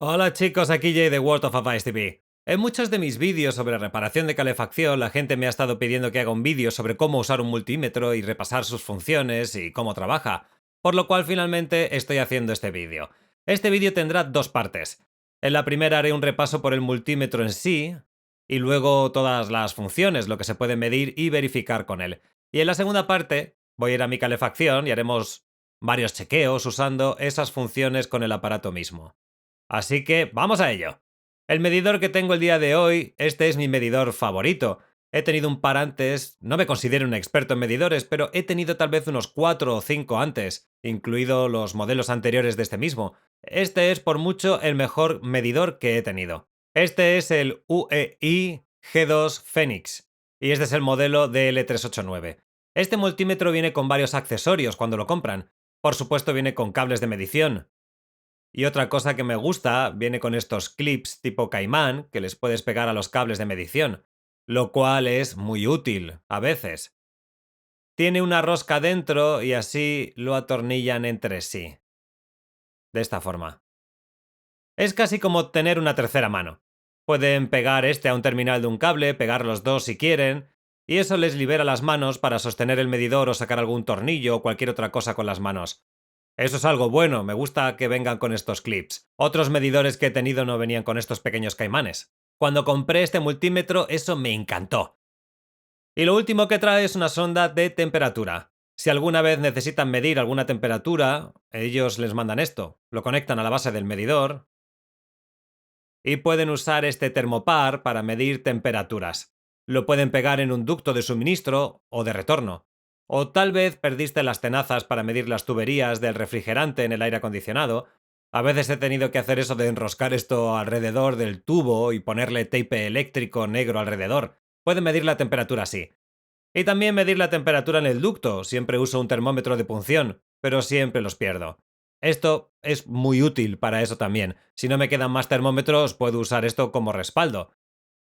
Hola chicos, aquí Jay de World of Advice TV. En muchos de mis vídeos sobre reparación de calefacción, la gente me ha estado pidiendo que haga un vídeo sobre cómo usar un multímetro y repasar sus funciones y cómo trabaja, por lo cual finalmente estoy haciendo este vídeo. Este vídeo tendrá dos partes. En la primera haré un repaso por el multímetro en sí, y luego todas las funciones, lo que se puede medir y verificar con él. Y en la segunda parte voy a ir a mi calefacción y haremos varios chequeos usando esas funciones con el aparato mismo. Así que vamos a ello. El medidor que tengo el día de hoy, este es mi medidor favorito. He tenido un par antes, no me considero un experto en medidores, pero he tenido tal vez unos 4 o 5 antes, incluido los modelos anteriores de este mismo. Este es por mucho el mejor medidor que he tenido. Este es el UEI G2 Phoenix y este es el modelo DL389. Este multímetro viene con varios accesorios cuando lo compran. Por supuesto viene con cables de medición, y otra cosa que me gusta, viene con estos clips tipo caimán que les puedes pegar a los cables de medición, lo cual es muy útil a veces. Tiene una rosca dentro y así lo atornillan entre sí, de esta forma. Es casi como tener una tercera mano. Pueden pegar este a un terminal de un cable, pegar los dos si quieren, y eso les libera las manos para sostener el medidor o sacar algún tornillo o cualquier otra cosa con las manos. Eso es algo bueno, me gusta que vengan con estos clips. Otros medidores que he tenido no venían con estos pequeños caimanes. Cuando compré este multímetro, eso me encantó. Y lo último que trae es una sonda de temperatura. Si alguna vez necesitan medir alguna temperatura, ellos les mandan esto. Lo conectan a la base del medidor y pueden usar este termopar para medir temperaturas. Lo pueden pegar en un ducto de suministro o de retorno. O tal vez perdiste las tenazas para medir las tuberías del refrigerante en el aire acondicionado. A veces he tenido que hacer eso de enroscar esto alrededor del tubo y ponerle tape eléctrico negro alrededor. Pueden medir la temperatura así. Y también medir la temperatura en el ducto. Siempre uso un termómetro de punción, pero siempre los pierdo. Esto es muy útil para eso también. Si no me quedan más termómetros, puedo usar esto como respaldo.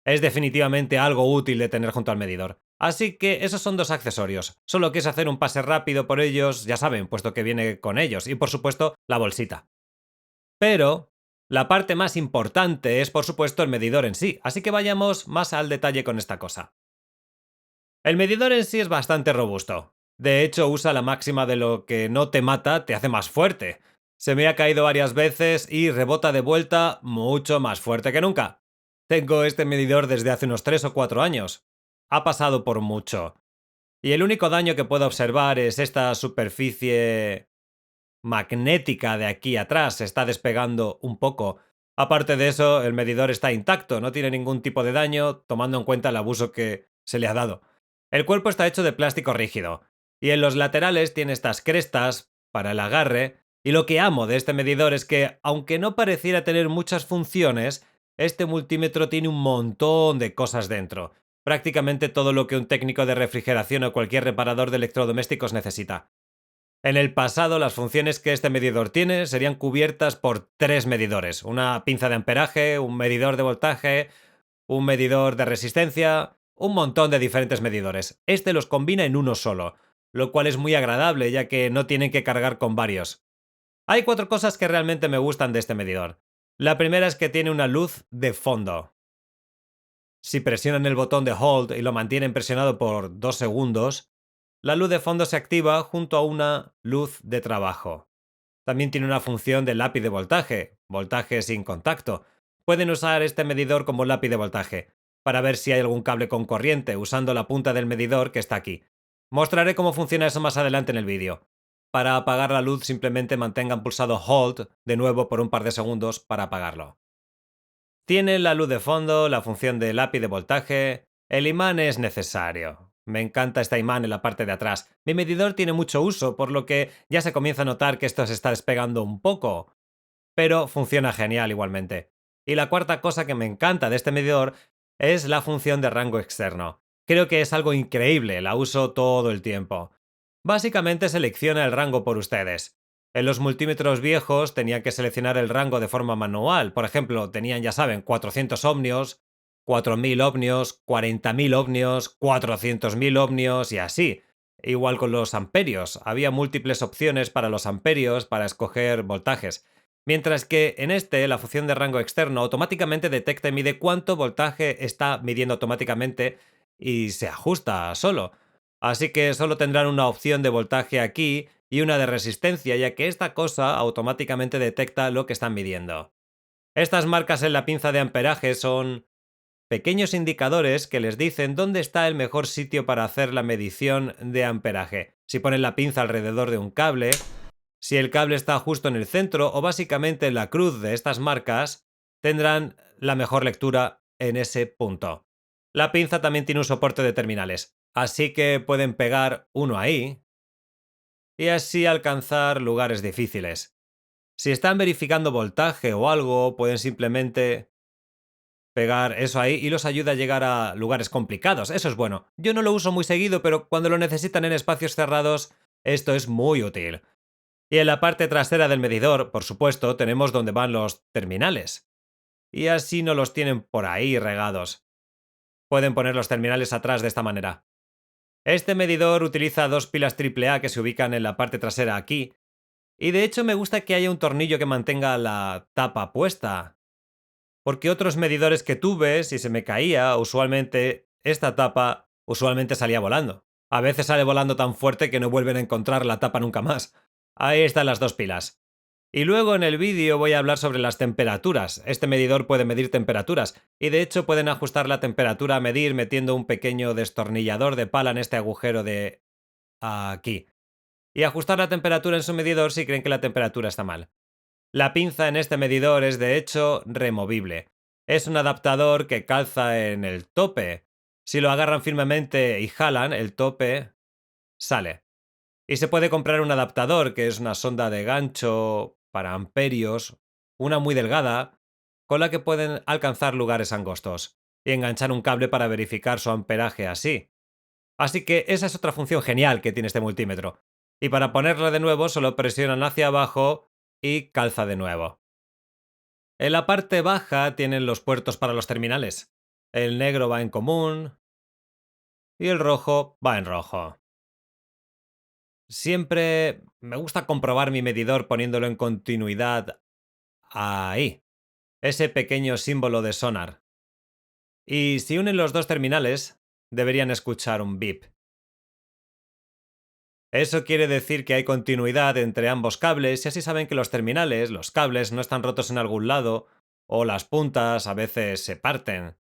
Es definitivamente algo útil de tener junto al medidor. Así que esos son dos accesorios. Solo quise hacer un pase rápido por ellos, ya saben, puesto que viene con ellos. Y por supuesto, la bolsita. Pero la parte más importante es por supuesto el medidor en sí. Así que vayamos más al detalle con esta cosa. El medidor en sí es bastante robusto. De hecho, usa la máxima de lo que no te mata te hace más fuerte. Se me ha caído varias veces y rebota de vuelta mucho más fuerte que nunca. Tengo este medidor desde hace unos 3 o 4 años. Ha pasado por mucho. Y el único daño que puedo observar es esta superficie magnética de aquí atrás. Se está despegando un poco. Aparte de eso, el medidor está intacto, no tiene ningún tipo de daño, tomando en cuenta el abuso que se le ha dado. El cuerpo está hecho de plástico rígido, y en los laterales tiene estas crestas para el agarre, y lo que amo de este medidor es que, aunque no pareciera tener muchas funciones, este multímetro tiene un montón de cosas dentro. Prácticamente todo lo que un técnico de refrigeración o cualquier reparador de electrodomésticos necesita. En el pasado, las funciones que este medidor tiene serían cubiertas por tres medidores: una pinza de amperaje, un medidor de voltaje, un medidor de resistencia, un montón de diferentes medidores. Este los combina en uno solo, lo cual es muy agradable ya que no tienen que cargar con varios. Hay cuatro cosas que realmente me gustan de este medidor. La primera es que tiene una luz de fondo. Si presionan el botón de Hold y lo mantienen presionado por 2 segundos, la luz de fondo se activa junto a una luz de trabajo. También tiene una función de lápiz de voltaje, voltaje sin contacto. Pueden usar este medidor como lápiz de voltaje, para ver si hay algún cable con corriente usando la punta del medidor que está aquí. Mostraré cómo funciona eso más adelante en el vídeo. Para apagar la luz simplemente mantengan pulsado Hold de nuevo por un par de segundos para apagarlo. Tiene la luz de fondo, la función de lápiz de voltaje. El imán es necesario. Me encanta este imán en la parte de atrás. Mi medidor tiene mucho uso, por lo que ya se comienza a notar que esto se está despegando un poco, pero funciona genial igualmente. Y la cuarta cosa que me encanta de este medidor es la función de rango externo. Creo que es algo increíble, la uso todo el tiempo. Básicamente selecciona el rango por ustedes. En los multímetros viejos tenía que seleccionar el rango de forma manual. Por ejemplo, tenían, ya saben, 400 ohmios, 4000 ohmios, 40.000 ohmios, 400.000 ohmios y así. Igual con los amperios. Había múltiples opciones para los amperios para escoger voltajes. Mientras que en este, la función de rango externo automáticamente detecta y mide cuánto voltaje está midiendo automáticamente y se ajusta solo. Así que solo tendrán una opción de voltaje aquí y una de resistencia, ya que esta cosa automáticamente detecta lo que están midiendo. Estas marcas en la pinza de amperaje son pequeños indicadores que les dicen dónde está el mejor sitio para hacer la medición de amperaje. Si ponen la pinza alrededor de un cable, si el cable está justo en el centro o básicamente en la cruz de estas marcas, tendrán la mejor lectura en ese punto. La pinza también tiene un soporte de terminales, así que pueden pegar uno ahí y así alcanzar lugares difíciles. Si están verificando voltaje o algo, pueden simplemente pegar eso ahí y los ayuda a llegar a lugares complicados. Eso es bueno. Yo no lo uso muy seguido, pero cuando lo necesitan en espacios cerrados, esto es muy útil. Y en la parte trasera del medidor, por supuesto, tenemos donde van los terminales. Y así no los tienen por ahí regados. Pueden poner los terminales atrás de esta manera. Este medidor utiliza dos pilas AAA que se ubican en la parte trasera aquí. Y de hecho me gusta que haya un tornillo que mantenga la tapa puesta. Porque otros medidores que tuve, si se me caía, usualmente esta tapa usualmente salía volando. A veces sale volando tan fuerte que no vuelven a encontrar la tapa nunca más. Ahí están las dos pilas. Y luego en el vídeo voy a hablar sobre las temperaturas. Este medidor puede medir temperaturas y de hecho pueden ajustar la temperatura a medir metiendo un pequeño destornillador de pala en este agujero de aquí. Y ajustar la temperatura en su medidor si creen que la temperatura está mal. La pinza en este medidor es de hecho removible. Es un adaptador que calza en el tope. Si lo agarran firmemente y jalan, el tope sale. Y se puede comprar un adaptador, que es una sonda de gancho para amperios, una muy delgada, con la que pueden alcanzar lugares angostos, y enganchar un cable para verificar su amperaje así. Así que esa es otra función genial que tiene este multímetro. Y para ponerlo de nuevo solo presionan hacia abajo y calza de nuevo. En la parte baja tienen los puertos para los terminales. El negro va en común y el rojo va en rojo. Siempre me gusta comprobar mi medidor poniéndolo en continuidad ahí, ese pequeño símbolo de sonar. Y si unen los dos terminales, deberían escuchar un bip. Eso quiere decir que hay continuidad entre ambos cables y así saben que los terminales, los cables, no están rotos en algún lado o las puntas a veces se parten.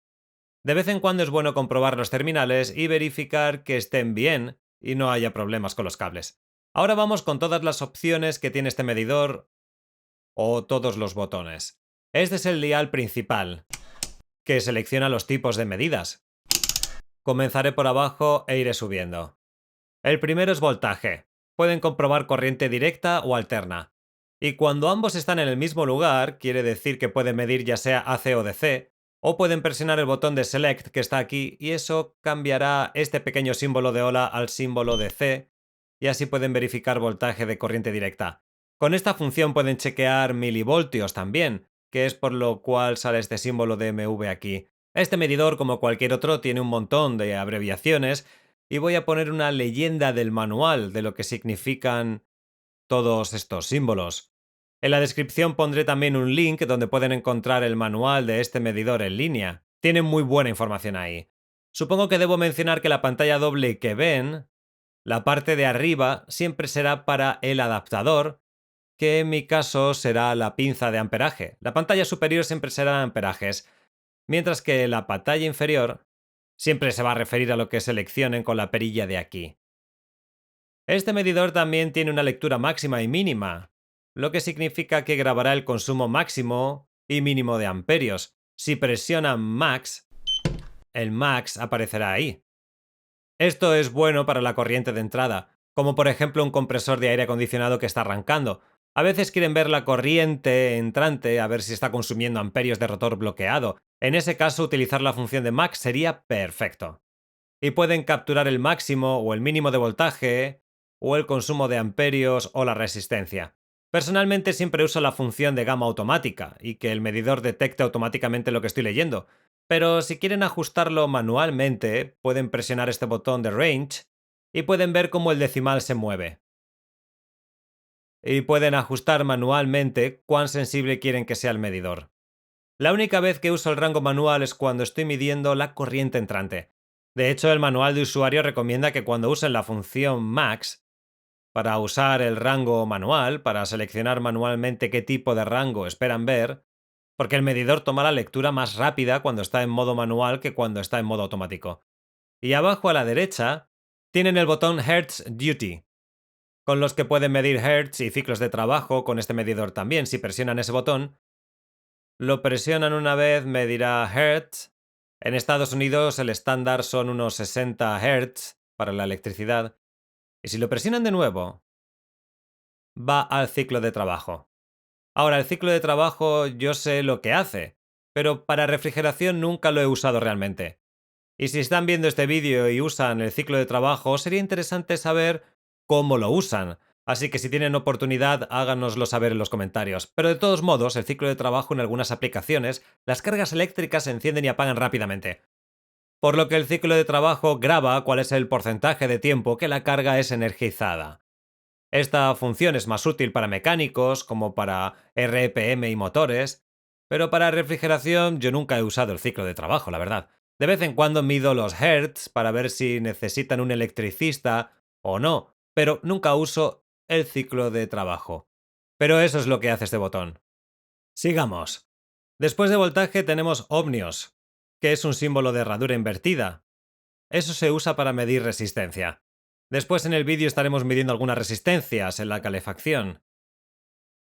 De vez en cuando es bueno comprobar los terminales y verificar que estén bien y no haya problemas con los cables. Ahora vamos con todas las opciones que tiene este medidor o todos los botones. Este es el dial principal, que selecciona los tipos de medidas. Comenzaré por abajo e iré subiendo. El primero es voltaje. Pueden comprobar corriente directa o alterna. Y cuando ambos están en el mismo lugar, quiere decir que pueden medir ya sea AC o DC, o pueden presionar el botón de Select que está aquí y eso cambiará este pequeño símbolo de ola al símbolo de C y así pueden verificar voltaje de corriente directa. Con esta función pueden chequear milivoltios también, que es por lo cual sale este símbolo de MV aquí. Este medidor, como cualquier otro, tiene un montón de abreviaciones y voy a poner una leyenda del manual de lo que significan todos estos símbolos. En la descripción pondré también un link donde pueden encontrar el manual de este medidor en línea. Tienen muy buena información ahí. Supongo que debo mencionar que la pantalla doble que ven, la parte de arriba, siempre será para el adaptador, que en mi caso será la pinza de amperaje. La pantalla superior siempre será amperajes, mientras que la pantalla inferior siempre se va a referir a lo que seleccionen con la perilla de aquí. Este medidor también tiene una lectura máxima y mínima, lo que significa que grabará el consumo máximo y mínimo de amperios. Si presionan Max, el Max aparecerá ahí. Esto es bueno para la corriente de entrada, como por ejemplo un compresor de aire acondicionado que está arrancando. A veces quieren ver la corriente entrante a ver si está consumiendo amperios de rotor bloqueado. En ese caso, utilizar la función de Max sería perfecto. Y pueden capturar el máximo o el mínimo de voltaje, o el consumo de amperios o la resistencia. Personalmente siempre uso la función de gama automática y que el medidor detecte automáticamente lo que estoy leyendo. Pero si quieren ajustarlo manualmente, pueden presionar este botón de Range y pueden ver cómo el decimal se mueve. y pueden ajustar manualmente cuán sensible quieren que sea el medidor. La única vez que uso el rango manual es cuando estoy midiendo la corriente entrante. De hecho, el manual de usuario recomienda que cuando usen la función max para usar el rango manual, para seleccionar manualmente qué tipo de rango esperan ver, porque el medidor toma la lectura más rápida cuando está en modo manual que cuando está en modo automático. Y abajo a la derecha tienen el botón Hertz Duty, con los que pueden medir hertz y ciclos de trabajo con este medidor también. Si presionan ese botón, lo presionan una vez, medirá hertz. En Estados Unidos el estándar son unos 60 hertz para la electricidad. Y si lo presionan de nuevo, va al ciclo de trabajo. Ahora, el ciclo de trabajo yo sé lo que hace, pero para refrigeración nunca lo he usado realmente. Y si están viendo este vídeo y usan el ciclo de trabajo, sería interesante saber cómo lo usan. Así que si tienen oportunidad, háganoslo saber en los comentarios. Pero de todos modos, el ciclo de trabajo en algunas aplicaciones, las cargas eléctricas se encienden y apagan rápidamente. Por lo que el ciclo de trabajo graba cuál es el porcentaje de tiempo que la carga es energizada. Esta función es más útil para mecánicos, como para RPM y motores, pero para refrigeración yo nunca he usado el ciclo de trabajo, la verdad. De vez en cuando mido los hertz para ver si necesitan un electricista o no, pero nunca uso el ciclo de trabajo. Pero eso es lo que hace este botón. Sigamos. Después de voltaje tenemos ohmios, que es un símbolo de herradura invertida. Eso se usa para medir resistencia. Después en el vídeo estaremos midiendo algunas resistencias en la calefacción.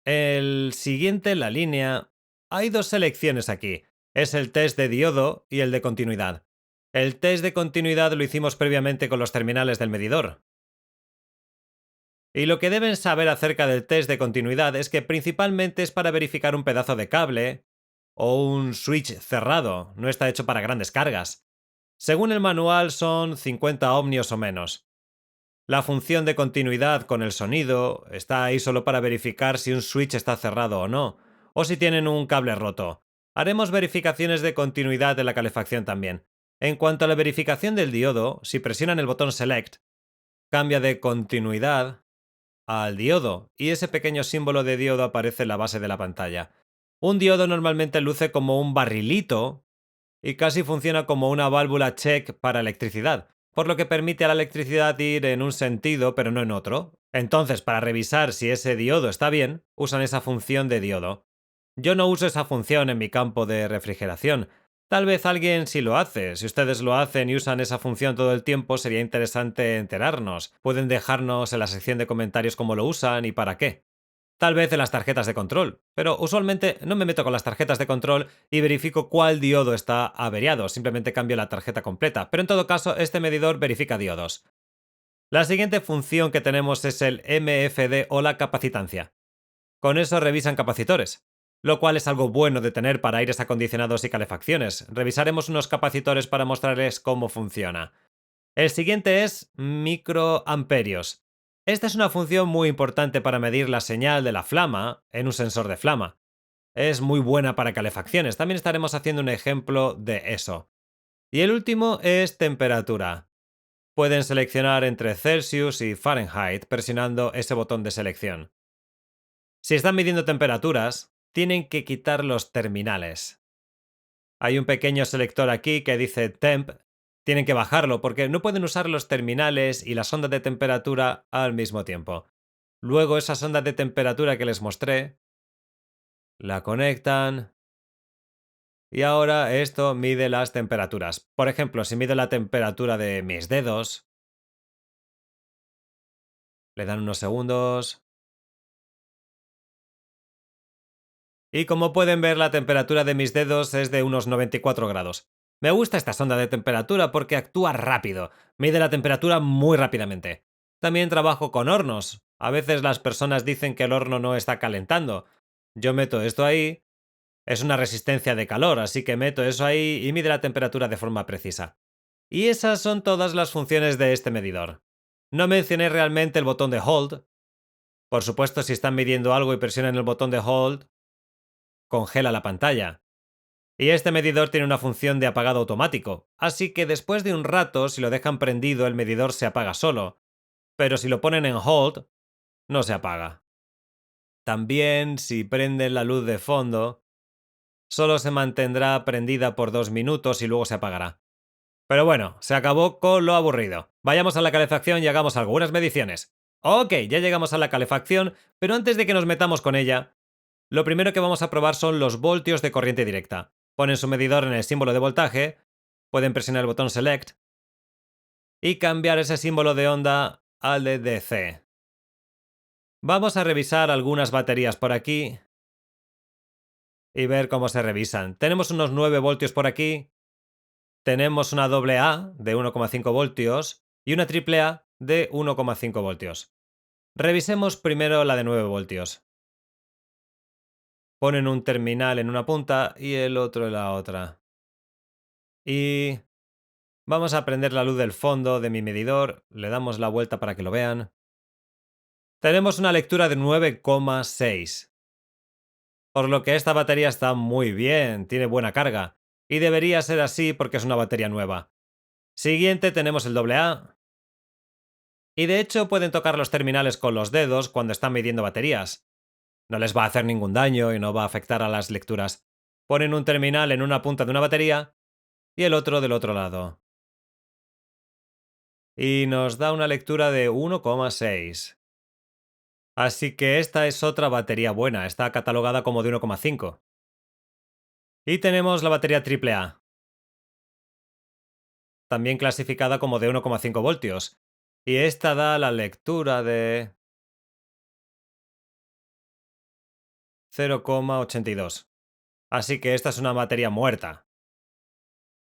El siguiente en la línea... Hay dos selecciones aquí. Es el test de diodo y el de continuidad. El test de continuidad lo hicimos previamente con los terminales del medidor. Y lo que deben saber acerca del test de continuidad es que principalmente es para verificar un pedazo de cable o un switch cerrado, no está hecho para grandes cargas. Según el manual son 50 ohmios o menos. La función de continuidad con el sonido está ahí solo para verificar si un switch está cerrado o no, o si tienen un cable roto. Haremos verificaciones de continuidad de la calefacción también. En cuanto a la verificación del diodo, si presionan el botón Select, cambia de continuidad al diodo, y ese pequeño símbolo de diodo aparece en la base de la pantalla. Un diodo normalmente luce como un barrilito y casi funciona como una válvula check para electricidad, por lo que permite a la electricidad ir en un sentido pero no en otro. Entonces, para revisar si ese diodo está bien, usan esa función de diodo. Yo no uso esa función en mi campo de refrigeración. Tal vez alguien sí lo hace. Si ustedes lo hacen y usan esa función todo el tiempo, sería interesante enterarnos. Pueden dejarnos en la sección de comentarios cómo lo usan y para qué. Tal vez en las tarjetas de control, pero usualmente no me meto con las tarjetas de control y verifico cuál diodo está averiado, simplemente cambio la tarjeta completa, pero en todo caso este medidor verifica diodos. La siguiente función que tenemos es el MFD o la capacitancia. Con eso revisan capacitores, lo cual es algo bueno de tener para aires acondicionados y calefacciones. Revisaremos unos capacitores para mostrarles cómo funciona. El siguiente es microamperios. Esta es una función muy importante para medir la señal de la flama en un sensor de flama. Es muy buena para calefacciones, también estaremos haciendo un ejemplo de eso. Y el último es temperatura. Pueden seleccionar entre Celsius y Fahrenheit presionando ese botón de selección. Si están midiendo temperaturas, tienen que quitar los terminales. Hay un pequeño selector aquí que dice temp. Tienen que bajarlo porque no pueden usar los terminales y la sonda de temperatura al mismo tiempo. Luego esa sonda de temperatura que les mostré, la conectan y ahora esto mide las temperaturas. Por ejemplo, si mide la temperatura de mis dedos, le dan unos segundos. Y como pueden ver, la temperatura de mis dedos es de unos 94 grados. Me gusta esta sonda de temperatura porque actúa rápido, mide la temperatura muy rápidamente. También trabajo con hornos. A veces las personas dicen que el horno no está calentando. Yo meto esto ahí, es una resistencia de calor, así que meto eso ahí y mide la temperatura de forma precisa. Y esas son todas las funciones de este medidor. No mencioné realmente el botón de Hold. Por supuesto, si están midiendo algo y presionan el botón de Hold, congela la pantalla. Y este medidor tiene una función de apagado automático, así que después de un rato, si lo dejan prendido, el medidor se apaga solo, pero si lo ponen en hold, no se apaga. También, si prenden la luz de fondo, solo se mantendrá prendida por 2 minutos y luego se apagará. Pero bueno, se acabó con lo aburrido. Vayamos a la calefacción y hagamos algunas mediciones. Ok, ya llegamos a la calefacción, pero antes de que nos metamos con ella, lo primero que vamos a probar son los voltios de corriente directa. Ponen su medidor en el símbolo de voltaje, pueden presionar el botón Select y cambiar ese símbolo de onda al de DC. Vamos a revisar algunas baterías por aquí y ver cómo se revisan. Tenemos unos 9 voltios por aquí, tenemos una AA de 1,5 voltios y una AAA de 1,5 voltios. Revisemos primero la de 9 voltios. Ponen un terminal en una punta y el otro en la otra. Y vamos a prender la luz del fondo de mi medidor, le damos la vuelta para que lo vean. Tenemos una lectura de 9,6. Por lo que esta batería está muy bien, tiene buena carga. Y debería ser así porque es una batería nueva. Siguiente tenemos el AA. Y de hecho pueden tocar los terminales con los dedos cuando están midiendo baterías. No les va a hacer ningún daño y no va a afectar a las lecturas. Ponen un terminal en una punta de una batería y el otro del otro lado. Y nos da una lectura de 1,6. Así que esta es otra batería buena, está catalogada como de 1,5. Y tenemos la batería AAA, también clasificada como de 1,5 voltios. Y esta da la lectura de 0,82. Así que esta es una batería muerta.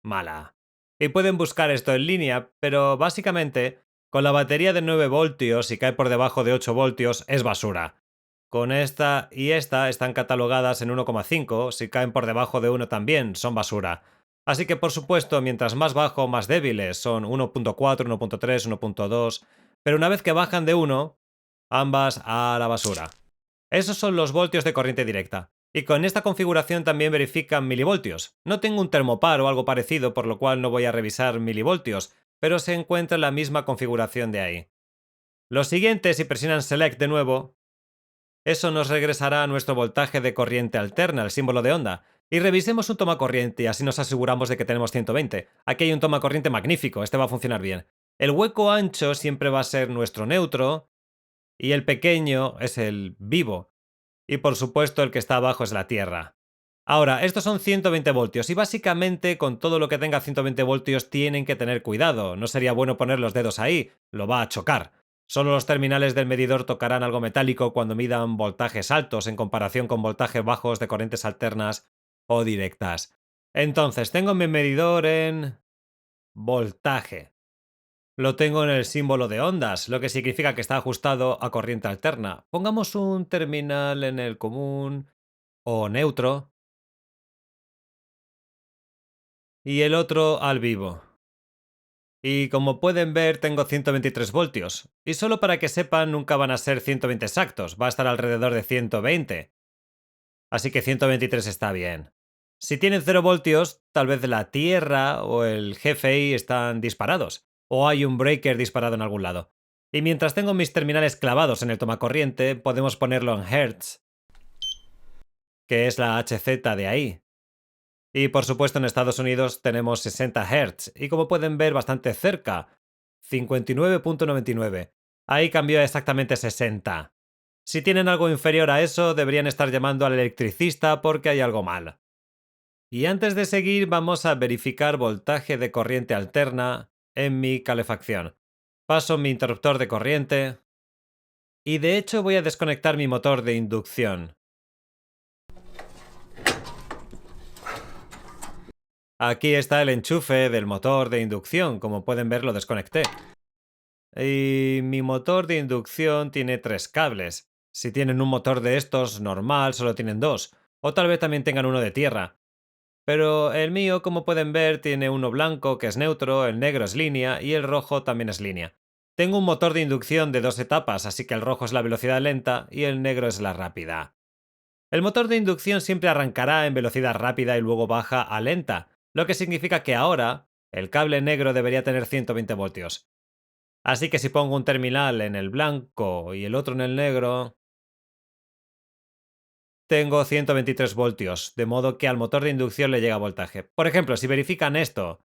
Mala. Y pueden buscar esto en línea, pero básicamente, con la batería de 9 voltios, si cae por debajo de 8 voltios, es basura. Con esta y esta están catalogadas en 1,5, si caen por debajo de 1 también, son basura. Así que por supuesto, mientras más bajo, más débiles, son 1,4, 1,3, 1,2, pero una vez que bajan de 1, ambas a la basura. Esos son los voltios de corriente directa. Y con esta configuración también verifican milivoltios. No tengo un termopar o algo parecido, por lo cual no voy a revisar milivoltios, pero se encuentra la misma configuración de ahí. Lo siguiente, si presionan Select de nuevo, eso nos regresará a nuestro voltaje de corriente alterna, el símbolo de onda. Y revisemos un toma corriente y así nos aseguramos de que tenemos 120. Aquí hay un toma corriente magnífico, este va a funcionar bien. El hueco ancho siempre va a ser nuestro neutro y el pequeño es el vivo. Y por supuesto el que está abajo es la Tierra. Ahora, estos son 120 voltios y básicamente con todo lo que tenga 120 voltios tienen que tener cuidado. No sería bueno poner los dedos ahí, lo va a chocar. Solo los terminales del medidor tocarán algo metálico cuando midan voltajes altos en comparación con voltajes bajos de corrientes alternas o directas. Entonces, tengo mi medidor en voltaje. Lo tengo en el símbolo de ondas, lo que significa que está ajustado a corriente alterna. Pongamos un terminal en el común o neutro y el otro al vivo. Y como pueden ver tengo 123 voltios. Y solo para que sepan nunca van a ser 120 exactos, va a estar alrededor de 120. Así que 123 está bien. Si tienen 0 voltios, tal vez la Tierra o el GFI están disparados, o hay un breaker disparado en algún lado. Y mientras tengo mis terminales clavados en el tomacorriente, podemos ponerlo en Hertz, que es la HZ de ahí. Y por supuesto en Estados Unidos tenemos 60 Hz y como pueden ver bastante cerca, 59,99. Ahí cambió a exactamente 60. Si tienen algo inferior a eso deberían estar llamando al electricista porque hay algo mal. Y antes de seguir vamos a verificar voltaje de corriente alterna en mi calefacción. Paso mi interruptor de corriente y de hecho voy a desconectar mi motor de inducción. Aquí está el enchufe del motor de inducción, como pueden ver lo desconecté. Y mi motor de inducción tiene 3 cables. Si tienen un motor de estos normal solo tienen 2, o tal vez también tengan uno de tierra. Pero el mío, como pueden ver, tiene uno blanco que es neutro, el negro es línea y el rojo también es línea. Tengo un motor de inducción de 2 etapas, así que el rojo es la velocidad lenta y el negro es la rápida. El motor de inducción siempre arrancará en velocidad rápida y luego baja a lenta, lo que significa que ahora el cable negro debería tener 120 voltios. Así que si pongo un terminal en el blanco y el otro en el negro, tengo 123 voltios, de modo que al motor de inducción le llega voltaje. Por ejemplo, si verifican esto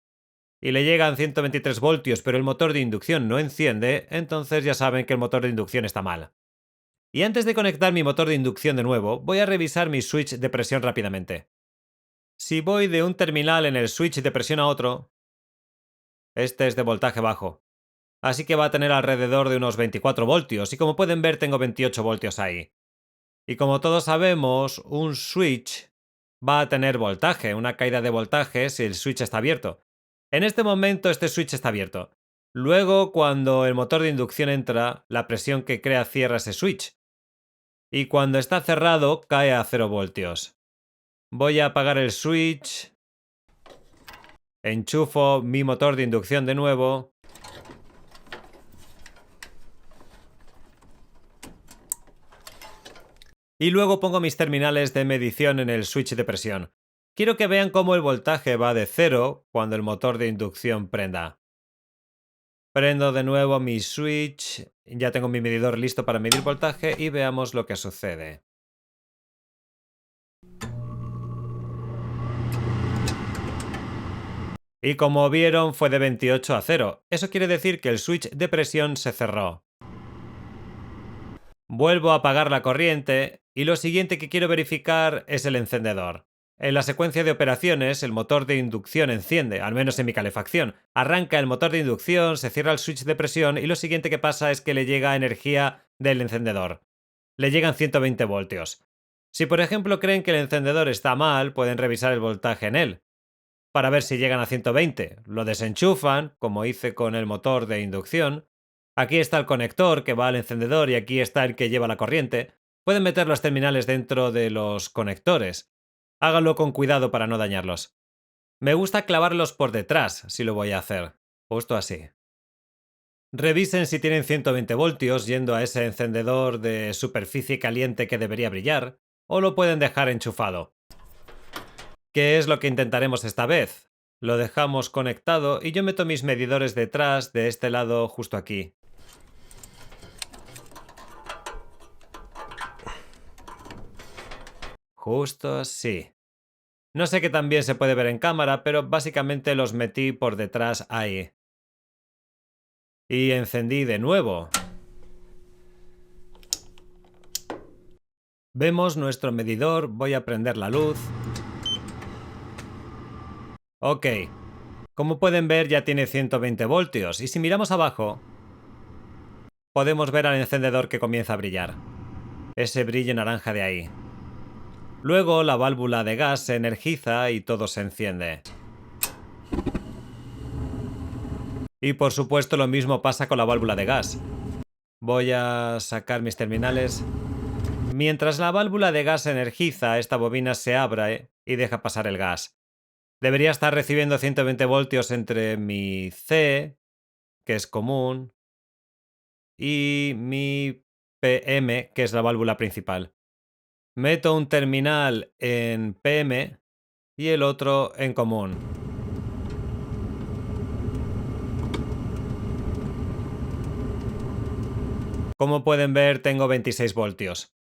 y le llegan 123 voltios, pero el motor de inducción no enciende, entonces ya saben que el motor de inducción está mal. Y antes de conectar mi motor de inducción de nuevo, voy a revisar mi switch de presión rápidamente. Si voy de un terminal en el switch de presión a otro, este es de voltaje bajo, así que va a tener alrededor de unos 24 voltios, y como pueden ver tengo 28 voltios ahí. Y como todos sabemos, un switch va a tener voltaje, una caída de voltaje si el switch está abierto. En este momento este switch está abierto. Luego, cuando el motor de inducción entra, la presión que crea cierra ese switch. Y cuando está cerrado, cae a 0 voltios. Voy a apagar el switch, enchufo mi motor de inducción de nuevo. Y luego pongo mis terminales de medición en el switch de presión. Quiero que vean cómo el voltaje va de 0 cuando el motor de inducción prenda. Prendo de nuevo mi switch, ya tengo mi medidor listo para medir voltaje y veamos lo que sucede. Y como vieron fue de 28 a 0. Eso quiere decir que el switch de presión se cerró. Vuelvo a apagar la corriente y lo siguiente que quiero verificar es el encendedor. En la secuencia de operaciones, el motor de inducción enciende, al menos en mi calefacción. Arranca el motor de inducción, se cierra el switch de presión y lo siguiente que pasa es que le llega energía del encendedor. Le llegan 120 voltios. Si por ejemplo creen que el encendedor está mal, pueden revisar el voltaje en él, para ver si llegan a 120. Lo desenchufan, como hice con el motor de inducción. Aquí está el conector que va al encendedor y aquí está el que lleva la corriente. Pueden meter los terminales dentro de los conectores. Háganlo con cuidado para no dañarlos. Me gusta clavarlos por detrás si lo voy a hacer. Justo así. Revisen si tienen 120 voltios yendo a ese encendedor de superficie caliente que debería brillar, o lo pueden dejar enchufado. ¿Qué es lo que intentaremos esta vez? Lo dejamos conectado y yo meto mis medidores detrás de este lado justo aquí. Justo así. No sé qué tan bien se puede ver en cámara, pero básicamente los metí por detrás ahí. Y encendí de nuevo. Vemos nuestro medidor, voy a prender la luz. Ok. Como pueden ver ya tiene 120 voltios y si miramos abajo, podemos ver al encendedor que comienza a brillar. Ese brillo naranja de ahí. Luego la válvula de gas se energiza y todo se enciende. Y por supuesto lo mismo pasa con la válvula de gas. Voy a sacar mis terminales. Mientras la válvula de gas se energiza, esta bobina se abre y deja pasar el gas. Debería estar recibiendo 120 voltios entre mi C, que es común, y mi PM, que es la válvula principal. Meto un terminal en PM y el otro en común. Como pueden ver, tengo 26 voltios.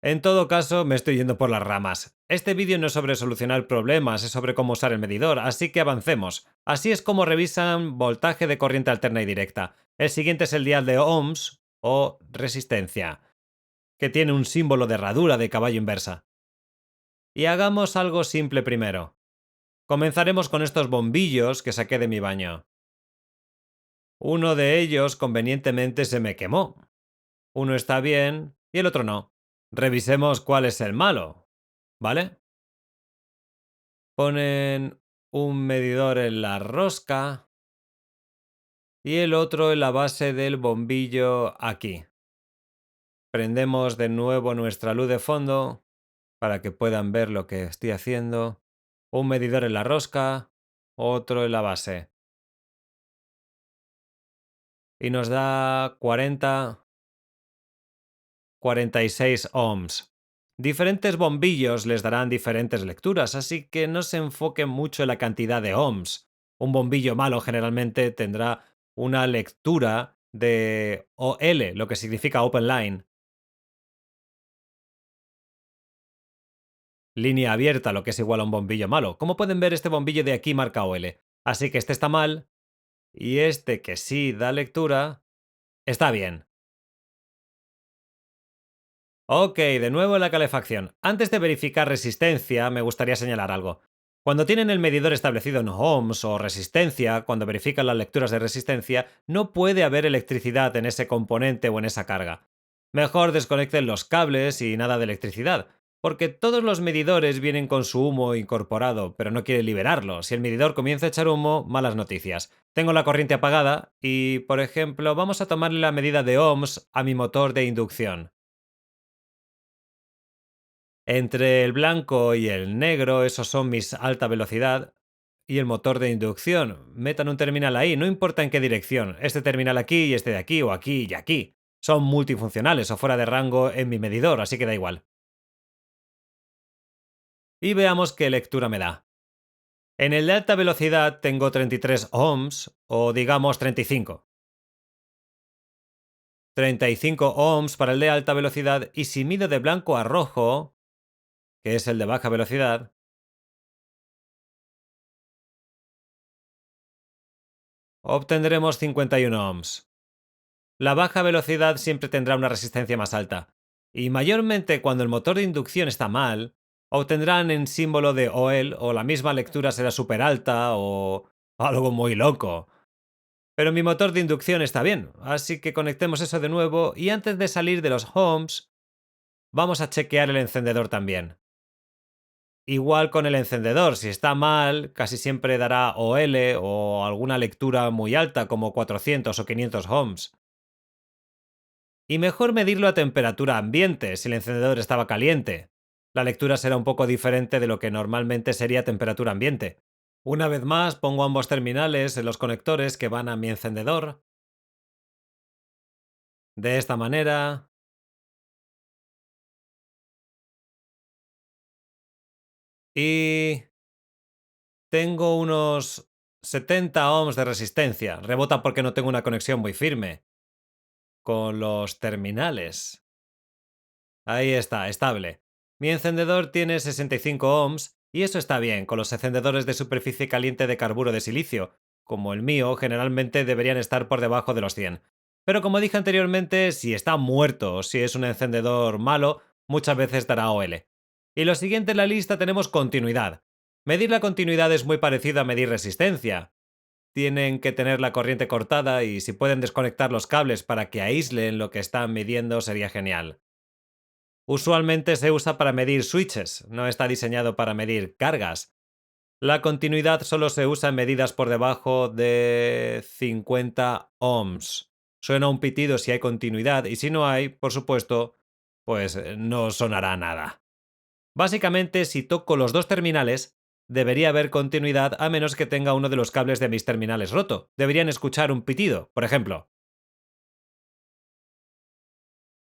En todo caso, me estoy yendo por las ramas. Este vídeo no es sobre solucionar problemas, es sobre cómo usar el medidor, así que avancemos. Así es como revisan voltaje de corriente alterna y directa. El siguiente es el dial de ohms o resistencia, que tiene un símbolo de herradura de caballo inversa. Y hagamos algo simple primero. Comenzaremos con estos bombillos que saqué de mi baño. Uno de ellos convenientemente se me quemó. Uno está bien y el otro no. Revisemos cuál es el malo, ¿vale? Ponen un medidor en la rosca y el otro en la base del bombillo aquí. Prendemos de nuevo nuestra luz de fondo para que puedan ver lo que estoy haciendo. Un medidor en la rosca, otro en la base. Y nos da 46 ohms. Diferentes bombillos les darán diferentes lecturas, así que no se enfoquen mucho en la cantidad de ohms. Un bombillo malo generalmente tendrá una lectura de OL, lo que significa Open Line. línea abierta, lo que es igual a un bombillo malo. Como pueden ver, este bombillo de aquí marca OL. Así que este está mal y este que sí da lectura está bien. Ok, de nuevo la calefacción. Antes de verificar resistencia, me gustaría señalar algo. Cuando tienen el medidor establecido en ohms o resistencia, cuando verifican las lecturas de resistencia, no puede haber electricidad en ese componente o en esa carga. Mejor desconecten los cables y nada de electricidad, porque todos los medidores vienen con su humo incorporado, pero no quieren liberarlo. Si el medidor comienza a echar humo, malas noticias. Tengo la corriente apagada y, por ejemplo, vamos a tomarle la medida de ohms a mi motor de inducción. Entre el blanco y el negro, esos son mis alta velocidad y el motor de inducción. Metan un terminal ahí, no importa en qué dirección. Este terminal aquí y este de aquí o aquí y aquí. Son multifuncionales o fuera de rango en mi medidor, así que da igual. Y veamos qué lectura me da. En el de alta velocidad tengo 33 ohms o digamos 35. 35 ohms para el de alta velocidad y si mido de blanco a rojo, que es el de baja velocidad, obtendremos 51 ohms. La baja velocidad siempre tendrá una resistencia más alta, y mayormente cuando el motor de inducción está mal, obtendrán en símbolo de OL o la misma lectura será súper alta o algo muy loco. Pero mi motor de inducción está bien, así que conectemos eso de nuevo y antes de salir de los homes, vamos a chequear el encendedor también. Igual con el encendedor, si está mal, casi siempre dará OL o alguna lectura muy alta como 400 o 500 ohms. Y mejor medirlo a temperatura ambiente si el encendedor estaba caliente. La lectura será un poco diferente de lo que normalmente sería a temperatura ambiente. Una vez más, pongo ambos terminales en los conectores que van a mi encendedor. De esta manera. Y tengo unos 70 ohms de resistencia. Rebota porque no tengo una conexión muy firme con los terminales. Ahí está, estable. Mi encendedor tiene 65 ohms y eso está bien con los encendedores de superficie caliente de carburo de silicio. Como el mío, generalmente deberían estar por debajo de los 100. Pero como dije anteriormente, si está muerto o si es un encendedor malo, muchas veces dará OL. Y lo siguiente en la lista tenemos continuidad. Medir la continuidad es muy parecido a medir resistencia. Tienen que tener la corriente cortada y si pueden desconectar los cables para que aíslen lo que están midiendo sería genial. Usualmente se usa para medir switches, no está diseñado para medir cargas. La continuidad solo se usa en medidas por debajo de 50 ohms. Suena un pitido si hay continuidad y si no hay, por supuesto, pues no sonará nada. Básicamente, si toco los dos terminales, debería haber continuidad a menos que tenga uno de los cables de mis terminales roto. Deberían escuchar un pitido, por ejemplo.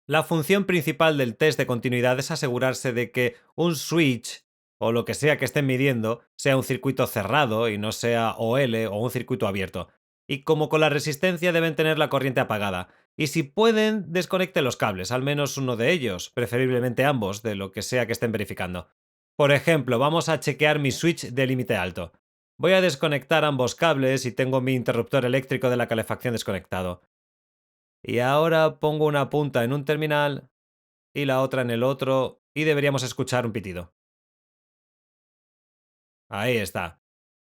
La función principal del test de continuidad es asegurarse de que un switch o lo que sea que estén midiendo sea un circuito cerrado y no sea OL o un circuito abierto. Y como con la resistencia deben tener la corriente apagada. Y si pueden, desconecten los cables, al menos uno de ellos, preferiblemente ambos, de lo que sea que estén verificando. Por ejemplo, vamos a chequear mi switch de límite alto. Voy a desconectar ambos cables y tengo mi interruptor eléctrico de la calefacción desconectado. Y ahora pongo una punta en un terminal y la otra en el otro y deberíamos escuchar un pitido. Ahí está.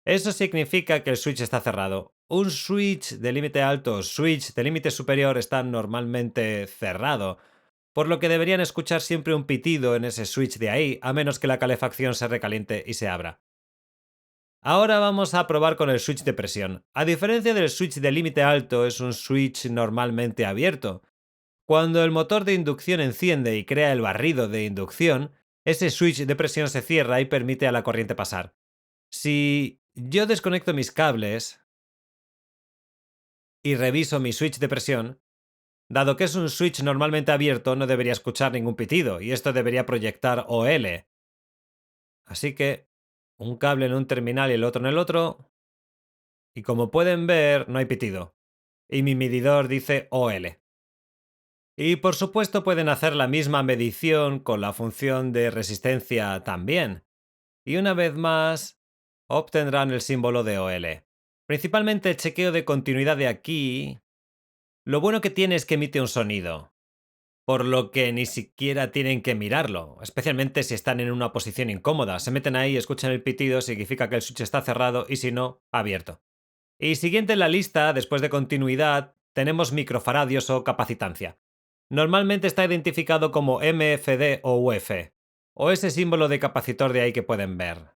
Eso significa que el switch está cerrado. Un switch de límite alto o switch de límite superior está normalmente cerrado, por lo que deberían escuchar siempre un pitido en ese switch de ahí, a menos que la calefacción se recaliente y se abra. Ahora vamos a probar con el switch de presión. A diferencia del switch de límite alto, es un switch normalmente abierto. Cuando el motor de inducción enciende y crea el barrido de inducción, ese switch de presión se cierra y permite a la corriente pasar. Si yo desconecto mis cables y reviso mi switch de presión, dado que es un switch normalmente abierto, no debería escuchar ningún pitido y esto debería proyectar OL. Así que un cable en un terminal y el otro en el otro, y como pueden ver, no hay pitido. Y mi medidor dice OL. Y por supuesto pueden hacer la misma medición con la función de resistencia también. Y una vez más, obtendrán el símbolo de OL. Principalmente el chequeo de continuidad de aquí. Lo bueno que tiene es que emite un sonido, por lo que ni siquiera tienen que mirarlo, especialmente si están en una posición incómoda. Se meten ahí, escuchan el pitido, significa que el switch está cerrado y si no, abierto. Y siguiente en la lista, después de continuidad, tenemos microfaradios o capacitancia. Normalmente está identificado como MFD o UF, o ese símbolo de capacitor de ahí que pueden ver.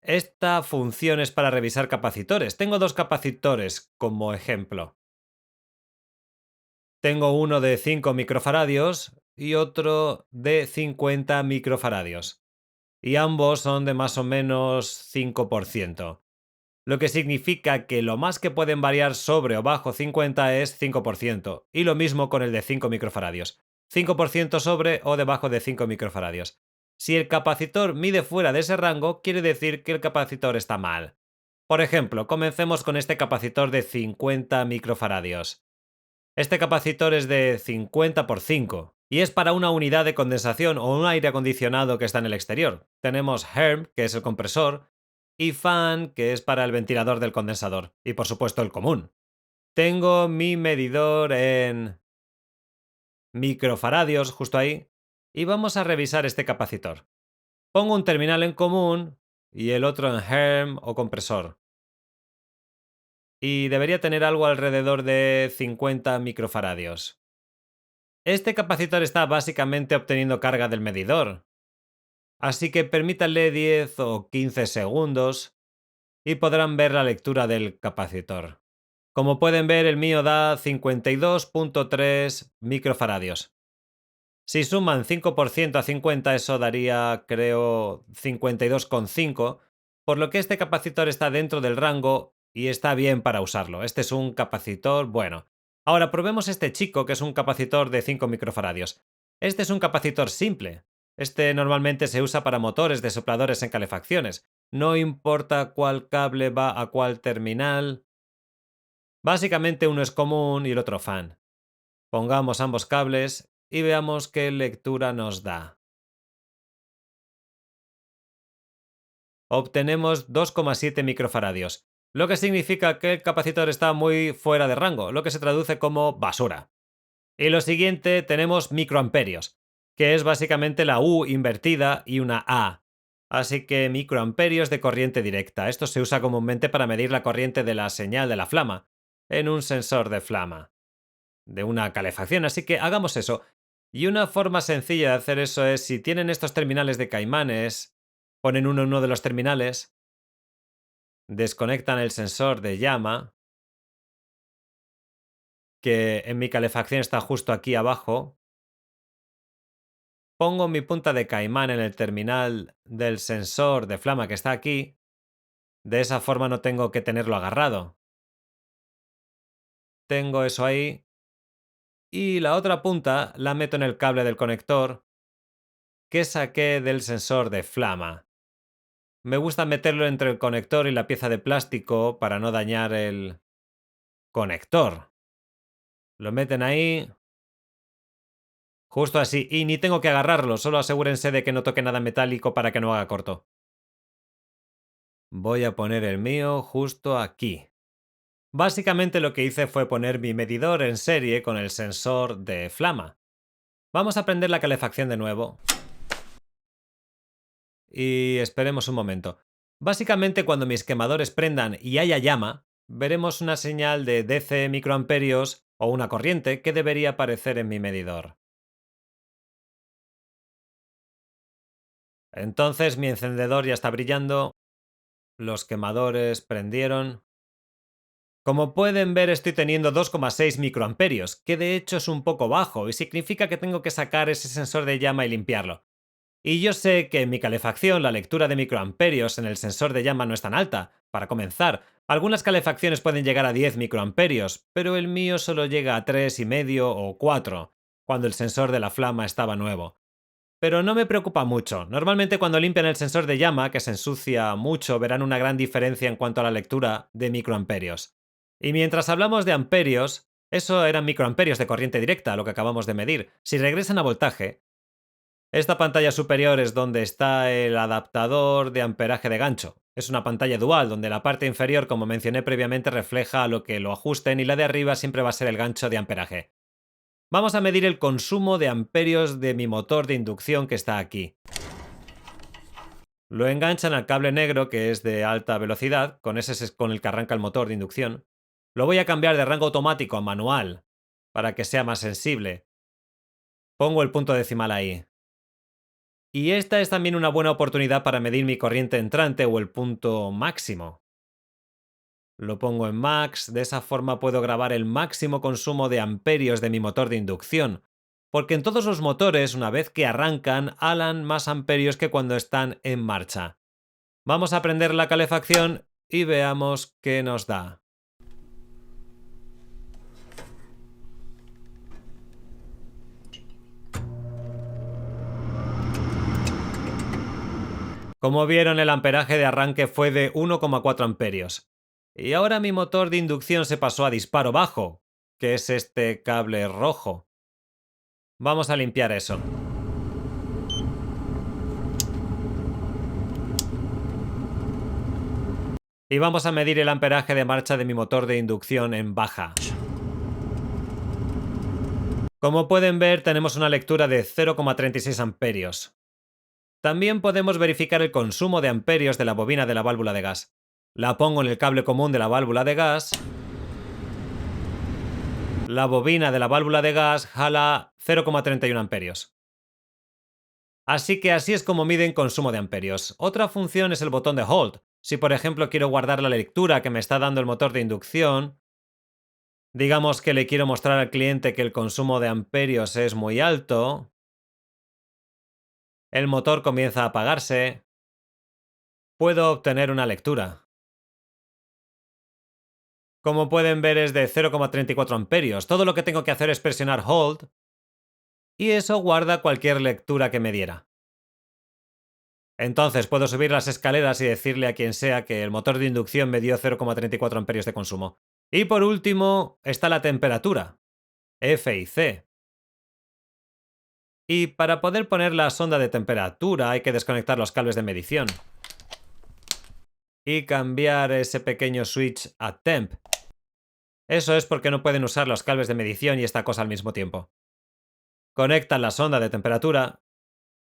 Esta función es para revisar capacitores. Tengo dos capacitores como ejemplo. Tengo uno de 5 microfaradios y otro de 50 microfaradios. Y ambos son de más o menos 5%. Lo que significa que lo más que pueden variar sobre o bajo 50 es 5%, y lo mismo con el de 5 microfaradios. 5% sobre o debajo de 5 microfaradios. Si el capacitor mide fuera de ese rango, quiere decir que el capacitor está mal. Por ejemplo, comencemos con este capacitor de 50 microfaradios. Este capacitor es de 50 por 5 y es para una unidad de condensación o un aire acondicionado que está en el exterior. Tenemos HERM, que es el compresor, y fan, que es para el ventilador del condensador, y por supuesto el común. Tengo mi medidor en microfaradios justo ahí y vamos a revisar este capacitor. Pongo un terminal en común y el otro en HERM o compresor. Y debería tener algo alrededor de 50 microfaradios. Este capacitor está básicamente obteniendo carga del medidor, así que permítanle 10 o 15 segundos y podrán ver la lectura del capacitor. Como pueden ver, el mío da 52.3 microfaradios. Si suman 5% a 50, eso daría, creo, 52,5, por lo que este capacitor está dentro del rango y está bien para usarlo. Este es un capacitor bueno. Ahora probemos este chico, que es un capacitor de 5 microfaradios. Este es un capacitor simple. Este normalmente se usa para motores de sopladores en calefacciones. No importa cuál cable va a cuál terminal. Básicamente uno es común y el otro fan. Pongamos ambos cables y veamos qué lectura nos da. Obtenemos 2,7 microfaradios, lo que significa que el capacitor está muy fuera de rango, lo que se traduce como basura. Y lo siguiente tenemos microamperios, que es básicamente la U invertida y una A. Así que microamperios de corriente directa. Esto se usa comúnmente para medir la corriente de la señal de la flama, en un sensor de flama, de una calefacción. Así que hagamos eso. Y una forma sencilla de hacer eso es, si tienen estos terminales de caimanes, ponen uno en uno de los terminales, desconectan el sensor de llama, que en mi calefacción está justo aquí abajo, pongo mi punta de caimán en el terminal del sensor de flama que está aquí, de esa forma no tengo que tenerlo agarrado. Tengo eso ahí, y la otra punta la meto en el cable del conector que saqué del sensor de flama. Me gusta meterlo entre el conector y la pieza de plástico para no dañar el conector. Lo meten ahí, justo así, y ni tengo que agarrarlo, solo asegúrense de que no toque nada metálico para que no haga corto. Voy a poner el mío justo aquí. Básicamente lo que hice fue poner mi medidor en serie con el sensor de flama. Vamos a prender la calefacción de nuevo. Y esperemos un momento. Básicamente cuando mis quemadores prendan y haya llama, veremos una señal de DC microamperios o una corriente que debería aparecer en mi medidor. Entonces mi encendedor ya está brillando, los quemadores prendieron. Como pueden ver, estoy teniendo 2,6 microamperios, que de hecho es un poco bajo y significa que tengo que sacar ese sensor de llama y limpiarlo. Y yo sé que en mi calefacción la lectura de microamperios en el sensor de llama no es tan alta. Para comenzar, algunas calefacciones pueden llegar a 10 microamperios, pero el mío solo llega a 3,5 o 4, cuando el sensor de la flama estaba nuevo. Pero no me preocupa mucho. Normalmente cuando limpian el sensor de llama, que se ensucia mucho, verán una gran diferencia en cuanto a la lectura de microamperios. Y mientras hablamos de amperios, Eso eran microamperios de corriente directa, lo que acabamos de medir. Si regresan a voltaje, esta pantalla superior es donde está el adaptador de amperaje de gancho. Es una pantalla dual, donde la parte inferior, como mencioné previamente, refleja a lo que lo ajusten y la de arriba siempre va a ser el gancho de amperaje. Vamos a medir el consumo de amperios de mi motor de inducción que está aquí. Lo enganchan al cable negro, que es de alta velocidad, con ese es con el que arranca el motor de inducción. Lo voy a cambiar de rango automático a manual, para que sea más sensible. Pongo el punto decimal ahí. Y esta es también una buena oportunidad para medir mi corriente entrante o el punto máximo. Lo pongo en max, de esa forma puedo grabar el máximo consumo de amperios de mi motor de inducción, porque en todos los motores, una vez que arrancan, halan más amperios que cuando están en marcha. Vamos a prender la calefacción y veamos qué nos da. Como vieron, el amperaje de arranque fue de 1,4 amperios. Y ahora mi motor de inducción se pasó a disparo bajo, que es este cable rojo. Vamos a limpiar eso. Y vamos a medir el amperaje de marcha de mi motor de inducción en baja. Como pueden ver, tenemos una lectura de 0,36 amperios. También podemos verificar el consumo de amperios de la bobina de la válvula de gas. La pongo en el cable común de la válvula de gas. La bobina de la válvula de gas jala 0,31 amperios. Así que así es como miden consumo de amperios. Otra función es el botón de Hold. Si por ejemplo quiero guardar la lectura que me está dando el motor de inducción, digamos que le quiero mostrar al cliente que el consumo de amperios es muy alto, el motor comienza a apagarse, puedo obtener una lectura. Como pueden ver, es de 0,34 amperios. Todo lo que tengo que hacer es presionar Hold y eso guarda cualquier lectura que me diera. Entonces puedo subir las escaleras y decirle a quien sea que el motor de inducción me dio 0,34 amperios de consumo. Y por último está la temperatura, F y C. Y para poder poner la sonda de temperatura hay que desconectar los cables de medición y cambiar ese pequeño switch a Temp. Eso es porque no pueden usar los cables de medición y esta cosa al mismo tiempo. Conectan la sonda de temperatura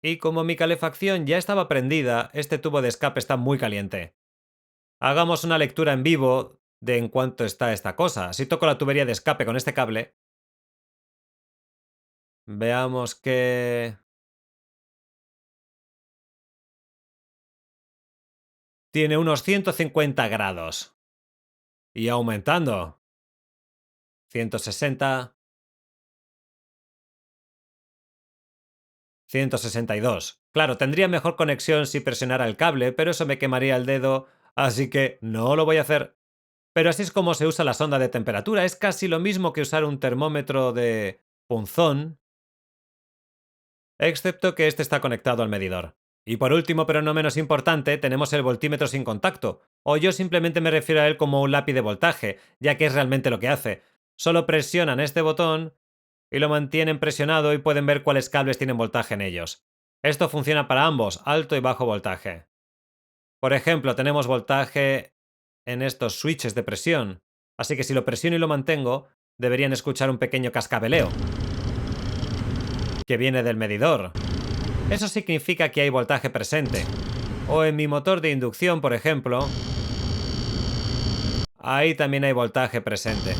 y como mi calefacción ya estaba prendida, este tubo de escape está muy caliente. Hagamos una lectura en vivo de en cuánto está esta cosa. Si toco la tubería de escape con este cable, veamos que tiene unos 150 grados. Y aumentando. 160. 162. Claro, tendría mejor conexión si presionara el cable, pero eso me quemaría el dedo, así que no lo voy a hacer. Pero así es como se usa la sonda de temperatura. Es casi lo mismo que usar un termómetro de punzón, excepto que este está conectado al medidor. Y por último, pero no menos importante, tenemos el voltímetro sin contacto, o yo simplemente me refiero a él como un lápiz de voltaje, ya que es realmente lo que hace. Solo presionan este botón y lo mantienen presionado y pueden ver cuáles cables tienen voltaje en ellos. Esto funciona para ambos, alto y bajo voltaje. Por ejemplo, tenemos voltaje en estos switches de presión, así que si lo presiono y lo mantengo, deberían escuchar un pequeño cascabeleo que viene del medidor. Eso significa que hay voltaje presente. O en mi motor de inducción, por ejemplo, ahí también hay voltaje presente.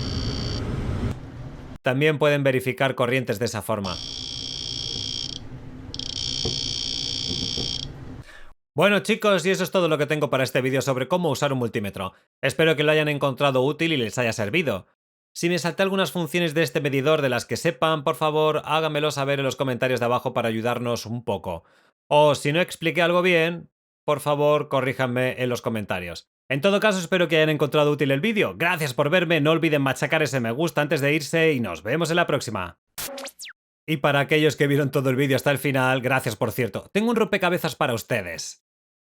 También pueden verificar corrientes de esa forma. Bueno chicos, y eso es todo lo que tengo para este vídeo sobre cómo usar un multímetro. Espero que lo hayan encontrado útil y les haya servido. Si me salté algunas funciones de este medidor de las que sepan, por favor háganmelo saber en los comentarios de abajo para ayudarnos un poco. O si no expliqué algo bien, por favor corríjanme en los comentarios. En todo caso, espero que hayan encontrado útil el vídeo. Gracias por verme, no olviden machacar ese me gusta antes de irse y nos vemos en la próxima. Y para aquellos que vieron todo el vídeo hasta el final, gracias por cierto. Tengo un rompecabezas para ustedes.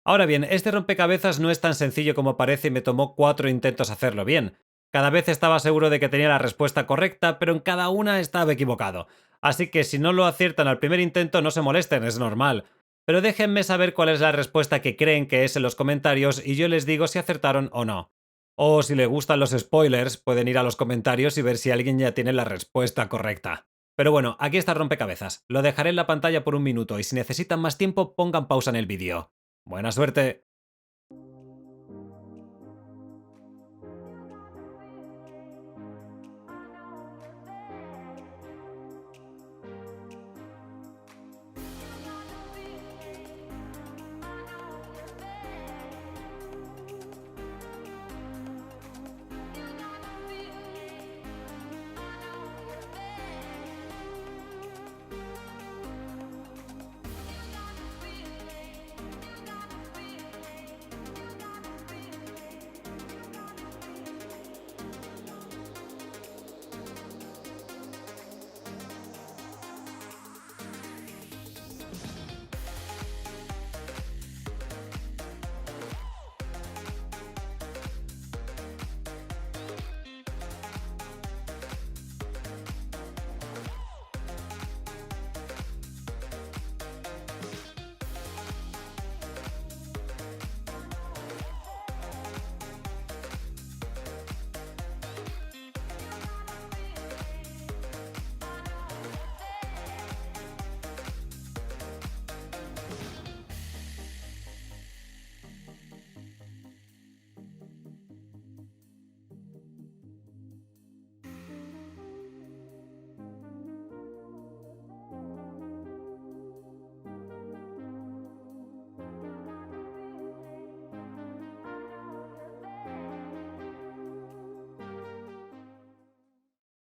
Ahora bien, este rompecabezas no es tan sencillo como parece y me tomó 4 intentos hacerlo bien. Cada vez estaba seguro de que tenía la respuesta correcta, pero en cada una estaba equivocado. Así que si no lo aciertan al primer intento, no se molesten, es normal. Pero déjenme saber cuál es la respuesta que creen que es en los comentarios y yo les digo si acertaron o no. O si les gustan los spoilers, pueden ir a los comentarios y ver si alguien ya tiene la respuesta correcta. Pero bueno, aquí está el rompecabezas. Lo dejaré en la pantalla por un minuto y si necesitan más tiempo, pongan pausa en el vídeo. ¡Buena suerte!